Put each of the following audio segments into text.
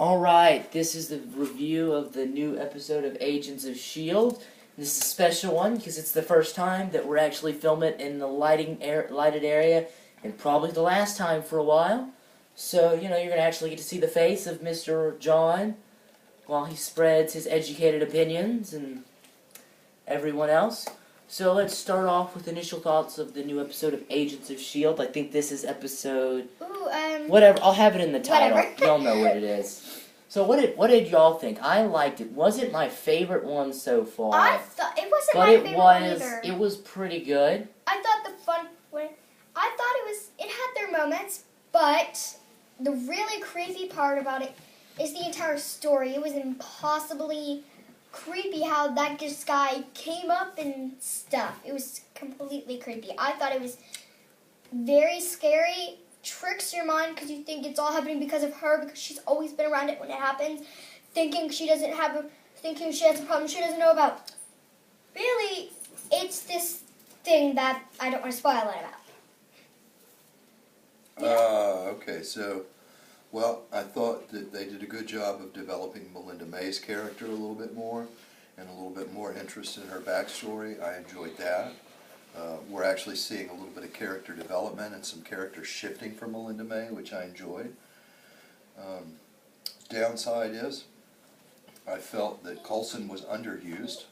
Alright, this is the review of the new episode of Agents of S.H.I.E.L.D. This is a special one because it's the first time that we're actually filming it in the lighted area, and probably the last time for a while. So, you know, you're going to actually get to see the face of Mr. John while he spreads his educated opinions and everyone else. So let's start off with initial thoughts of the new episode of Agents of S.H.I.E.L.D. I think this is episode... whatever, I'll have it in the title. Y'all know what it is. So what did y'all think? I liked it. Wasn't my favorite one so far. I thought it wasn't my favorite one either. It was pretty good. I thought it had their moments, but the really crazy part about it is the entire story. It was impossibly creepy how that guy came up and stuff. It was completely creepy. I thought it was very scary. Tricks your mind because you think it's all happening because of her, because she's always been around it when it happens, thinking she has a problem she doesn't know about. Really, it's this thing that I don't want to spoil it about. Okay, so, well, I thought that they did a good job of developing Melinda May's character a little bit more, and a little bit more interest in her backstory. I enjoyed that. We're actually seeing a little bit of character development and some character shifting from Melinda May, which I enjoyed. Downside is, I felt that Coulson was underused.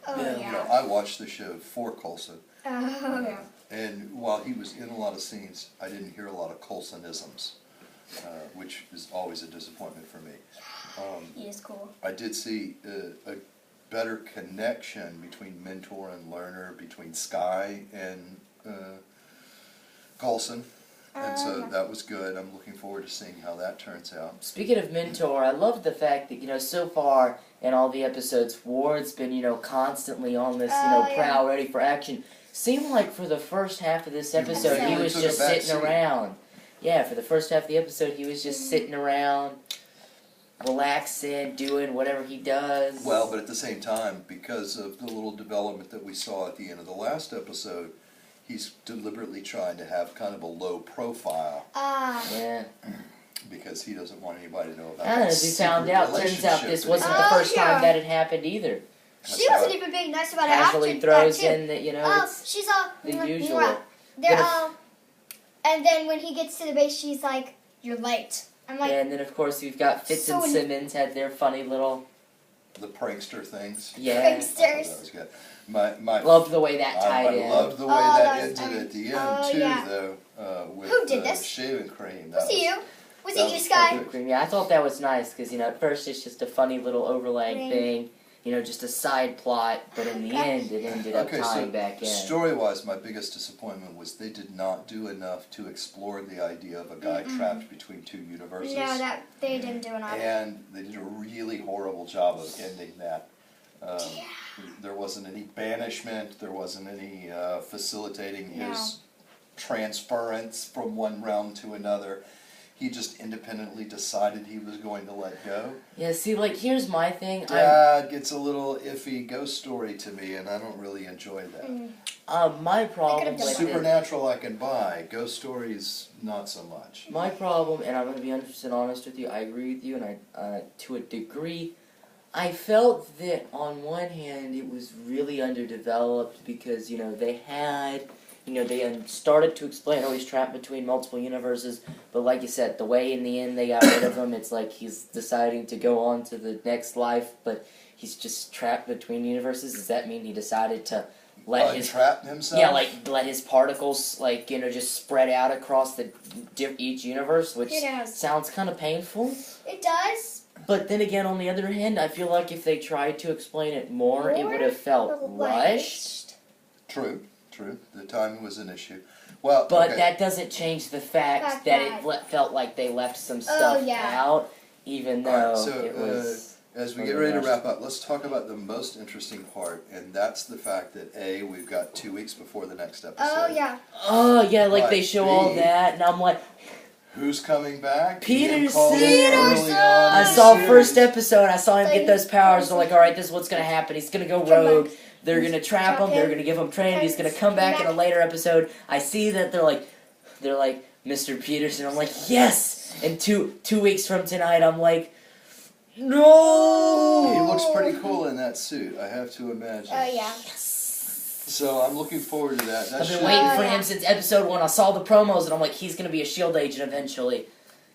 Oh, yeah. You know, I watched the show for Coulson. Oh, yeah. And while he was in a lot of scenes, I didn't hear a lot of Coulsonisms, which is always a disappointment for me. He is cool. I did see a better connection between mentor and learner, between Sky and Coulson, and so that was good. I'm looking forward to seeing how that turns out. Speaking of mentor, I love the fact that, you know, so far in all the episodes, Ward's been, you know, constantly on this, you know, prowl, ready for action. Seemed like for the first half of this episode, he was just sitting around. Yeah, for the first half of the episode, he was just sitting around, relaxing, doing whatever he does. Well, but at the same time, because of the little development that we saw at the end of the last episode, he's deliberately trying to have kind of a low profile. Yeah. Because he doesn't want anybody to know about that. As we found out, turns out this wasn't the first time that had happened either. She wasn't even being nice about it after Casually throws in that, you know, it's she's all the usual. And then when he gets to the base, she's like, "You're late." I'm like, yeah, and then of course we've got Fitz and Simmons had their funny little... The prankster things. Yeah. Pranksters. That was good. My loved the way that tied in. I loved the way that ended at the end, too, though, with who did this? shaving cream. Was it you? Was it you, Sky? Yeah, I thought that was nice, because, you know, at first it's just a funny little overlaying thing. You know, just a side plot, but in the end it ended up tying back in. Story-wise, my biggest disappointment was they did not do enough to explore the idea of a guy trapped between two universes. No, they didn't do enough. And they did a really horrible job of ending that. There wasn't any banishment, there wasn't any facilitating his transference from one realm to another. He just independently decided he was going to let go. Yeah, see, like, here's my thing. Dad gets a little iffy ghost story to me, and I don't really enjoy that. My problem with Supernatural I can buy. Ghost stories, not so much. My problem, and I'm going to be 100% honest with you, I agree with you, and I to a degree, I felt that on one hand it was really underdeveloped because, you know, they had... You know, they started to explain how he's trapped between multiple universes, but like you said, the way in the end they got rid of him, it's like he's deciding to go on to the next life, but he's just trapped between universes. Does that mean he decided to let trap himself? Yeah, like let his particles, like, you know, just spread out across each universe, which sounds kind of painful. It does. But then again, on the other hand, I feel like if they tried to explain it more, it would have felt rushed. True. The timing was an issue. Well, but that doesn't change the fact that it felt like they left some stuff out, even though it was... As we get ready to wrap up, let's talk about the most interesting part, and that's the fact that we've got 2 weeks before the next episode. Oh, yeah, like they show all that, and I'm like... Who's coming back? Peterson! I saw first episode, I saw him get those powers, I'm like, alright, this is what's going to happen, he's going to go rogue. They're going to trap him, they're going to give him training, he's going to come back in a later episode. I see that they're like, Mr. Peterson. I'm like, yes! And two weeks from tonight, I'm like, no. He looks pretty cool in that suit, I have to imagine. Oh yeah. So I'm looking forward to that. I've been should- waiting for yeah. him since episode 1. I saw the promos and I'm like, he's gonna be a S.H.I.E.L.D. agent eventually.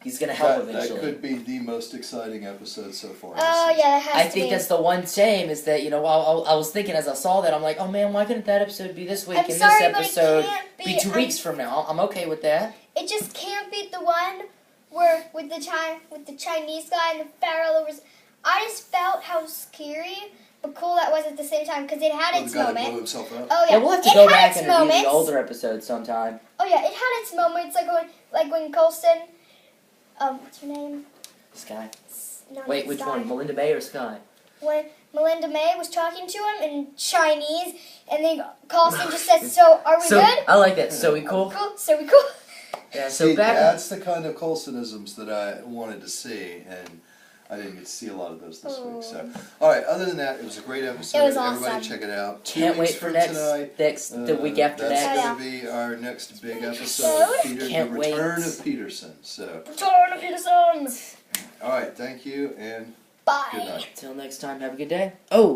He's gonna help that eventually. could be the most exciting episode so far. Oh yeah, that has I to think be. that's the one shame is that, I was thinking as I saw that, I'm like, oh man, why couldn't that episode be this week I'm and sorry, this but it episode can't be 2 weeks from now? I'm okay with that. It just can't beat the one where with the Chinese guy and the Pharaoh was. I just felt how scary but cool that was at the same time because it had its The guy that blew moment. himself up. Oh yeah, Yeah, we'll have to it go had back its and review moments. the older episodes sometime. Oh yeah, it had its moments like when Colson, what's her name? Sky. No, Wait, not which Sky. one? Melinda May or Sky? When Melinda May was talking to him in Chinese, and then Colson just said, "So are we So good? I like that. So we cool? Cool. So we cool." Yeah. So See, back. that's the kind of Coulsonisms that I wanted to see, and I didn't get to see a lot of those this week. So, all right. Other than that, it was a great episode. It was Everybody, awesome. check it out. 2 Can't weeks wait for from next tonight. the week after That's next. going to be our next big episode. Episode? Peter, Can't the wait. return of Peterson. So, Return of Peterson. all right. Thank you, and Bye. good night. Till next time. Have a good day. Oh.